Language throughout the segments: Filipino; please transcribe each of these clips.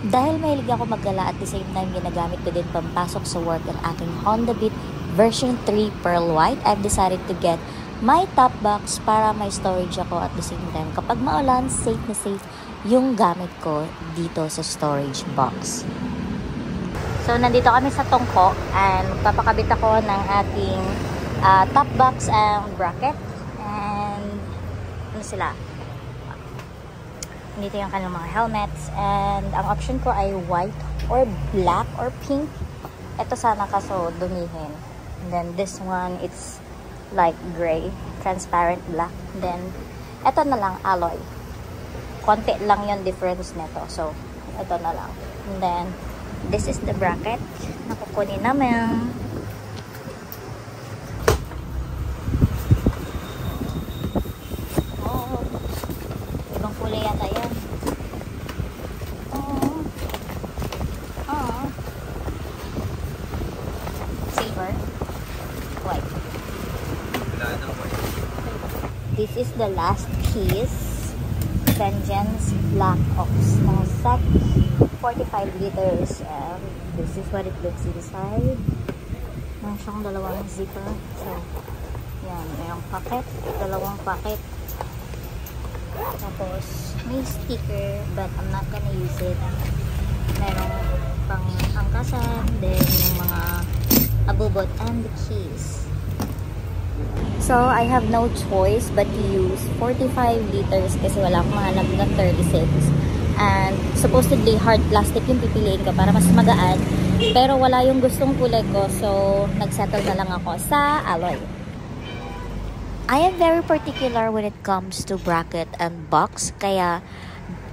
Dahil mahilig ako maggala at the same time ginagamit ko din pampasok sa work ang aking Honda Beat version 3 Pearl White, I've decided to get my top box para may storage ako at the same time. Kapag maulan, safe na safe yung gamit ko dito sa storage box. So, nandito kami sa Tongko and magpapakabit ako ng ating top box and bracket. And, ano sila? Dito yung kanilang mga helmets. And, ang option ko ay white or black or pink. Ito sana kaso dumihin. And then, this one, it's like gray. Transparent black. And then, ito na lang, alloy. Konti lang yung difference nito. So, ito na lang. And then, this is the bracket na kukunin namin. Oh, ibang kulay yata yan. Oh, oh. Silver. White. This is the last piece. Vengeance Black Ops na sack 45 liters. This is what it looks inside. Meron siyang dalawang zipper. So, yan. Mayroong packet. Dalawang packet. Tapos, may sticker but I'm not gonna use it. Merong pang angkasan. Then, yung mga abubot and the keys. So, I have no choice but to use 45 liters kasi wala akong mahanap na 36. And supposedly hard plastic yung pipiliin ko para mas magaan. Pero wala yung gustong kulay ko. So, nagsettle na lang ako sa alloy. I am very particular when it comes to bracket and box. Kaya,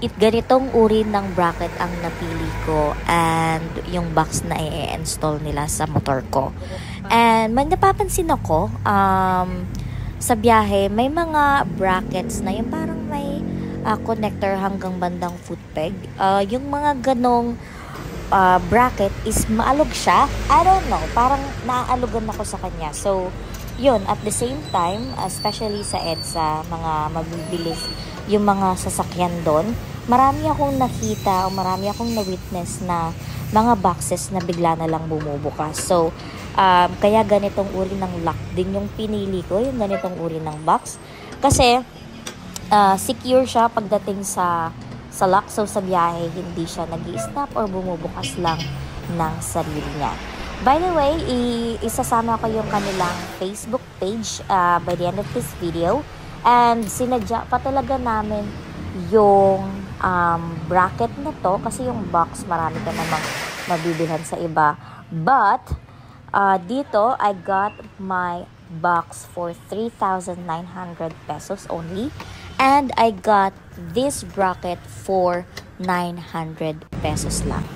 ganitong uri ng bracket ang napili ko. And yung box na i-install nila sa motor ko. And may napapansin ako, sa biyahe, may mga brackets na yung parang may connector hanggang bandang foot peg. Yung mga ganong bracket is maalog siya. I don't know, parang naaalugan ako sa kanya. So, yun, at the same time, especially sa EDSA, mga mabibilis, yung mga sasakyan doon, marami akong nakita o marami akong na-witness na mga boxes na bigla na lang bumubukas. So, kaya ganitong uri ng lock din yung pinili ko, yung ganitong uri ng box. Kasi, secure siya pagdating sa lock. So, sa biyahe, hindi siya nag-i-stop or bumubukas lang ng sarili niya. By the way, isasama ko yung kanilang Facebook page by the end of this video. And sinadya pa talaga namin yung bracket na to kasi yung box marami ka namang mabibilhan sa iba. But, dito, I got my box for 3,900 pesos only. And I got this bracket for 900 pesos lang.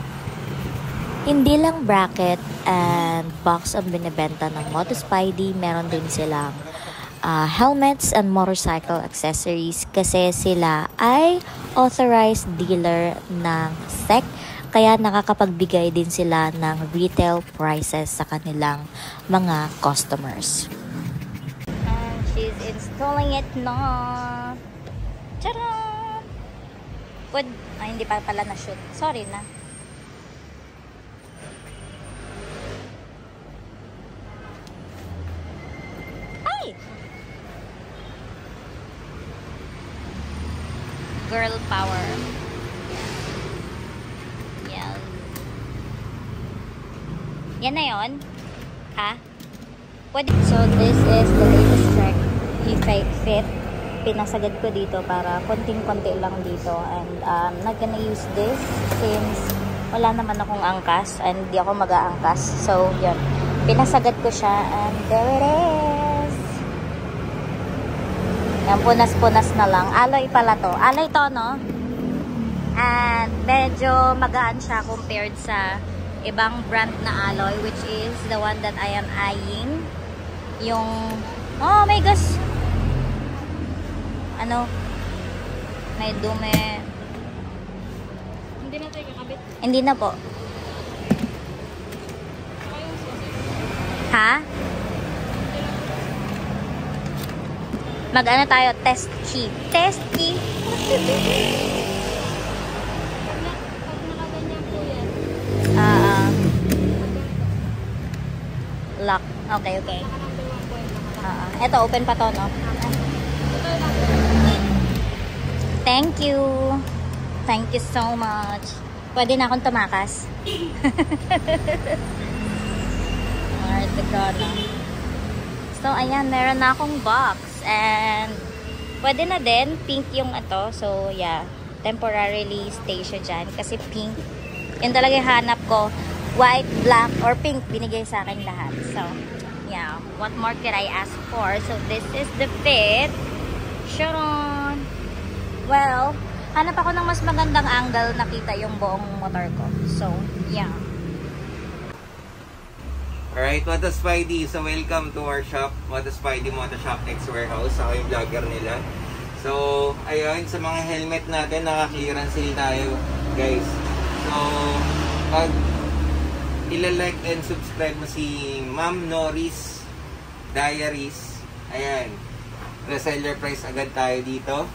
Hindi lang bracket and box ang binibenta ng Motospidey. Meron din silang helmets and motorcycle accessories kasi sila ay authorized dealer ng SEC. Kaya nakakapagbigay din sila ng retail prices sa kanilang mga customers. And she's installing it na. Tcharam! Hindi pa pala na-shoot. Sorry na. Ay! Girl power. Yan. Yan na yun? Ha? So, this is the latest check. E-fake fit. Pinasagad ko dito para konting-konti lang dito. And I'm not gonna use this since wala naman akong angkas and hindi ako mag-aangkas. So, yun. Pinasagad ko siya and there it is. Yan, punas-punas na lang. Alloy pala to. Alloy to, no? And medyo magaan siya compared sa ibang brand na alloy, which is the one that I am eyeing. Yung, oh my gosh! Ano? May dumi. Hindi na tayo kakabit. Hindi na po. Ha? Mag-ano tayo? Test key. Test key. Pag nakaganyan lock. Okay, okay. Ito, open pa to, no? Thank you. Thank you so much. Pwede na akong tumakas. Alright, no? So, ayan, meron na akong box. And, pwede na din. Pink yung ito. So, yeah. Temporarily stay siya dyan. Kasi pink. Yun talaga yung hanap ko. White, black, or pink. Binigay sa akin lahat. So, yeah. What more could I ask for? So, this is the fit. Sharon! Well, hanap ako ng mas magandang angle nakita yung buong motor ko. So, yeah. Alright, Moto Spidey. So, welcome to our shop. Moto Spidey Moto Shop X Warehouse. Ako yung vlogger nila. So, ayun, sa mga helmet natin, naka-clearance sale tayo, guys. So, pag ila-like and subscribe mo si Ma'am Norris Diaries, ayan, reseller price agad tayo dito.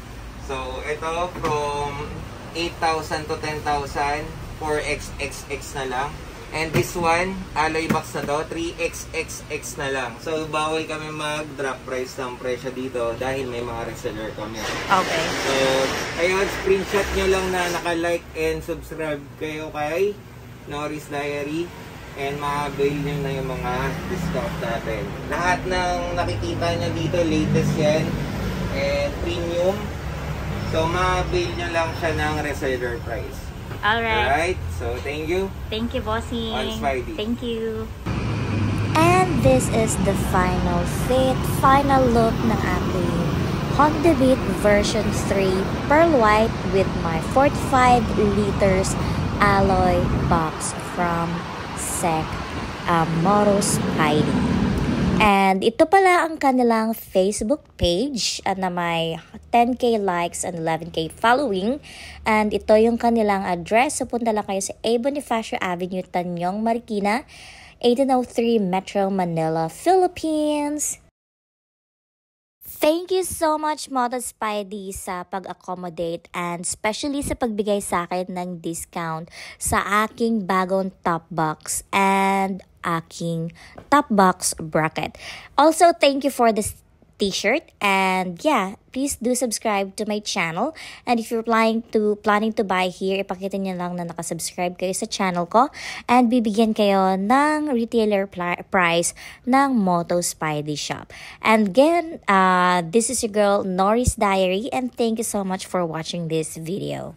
So, ito from 8,000 to 10,000 for XXX na lang. And this one, alloy box na to, 3XXX na lang. So, bawal kami mag-drop price ng presyo dito dahil may mga reseller kami. Okay. So, ayun, screenshot nyo lang na naka-like and subscribe kayo kay Norris Diary. And ma-avail nyo na yung mga discount natin. Lahat ng nakikita nyo dito, latest yan. And premium. So, ma-avail nyo lang siya ng reseller price. Alright. So, thank you. Thank you, bossing. On Spidey. Thank you. And this is the final fit, final look ng ating Honda Beat version 3 pearl white with my 45 liters alloy box from SEC Moto Spidey. And ito pala ang kanilang Facebook page na may 10k likes and 11k following. And ito yung kanilang address. So punta lang kayo sa A. Bonifacio Avenue, Tanyong, Marikina, 1803 Metro Manila, Philippines. Thank you so much, Moto Spidey, sa pag-accommodate and especially sa pagbigay sa akin ng discount sa aking bagong top box and aking top box bracket. Also, thank you for this t-shirt, and yeah, please do subscribe to my channel. And if you're planning to buy here, ipakita niyo lang na nakasubscribe kayo sa channel ko and bibigyan kayo ng retailer price ng Moto Spidey shop. And again, this is your girl Norris Diary, and thank you so much for watching this video.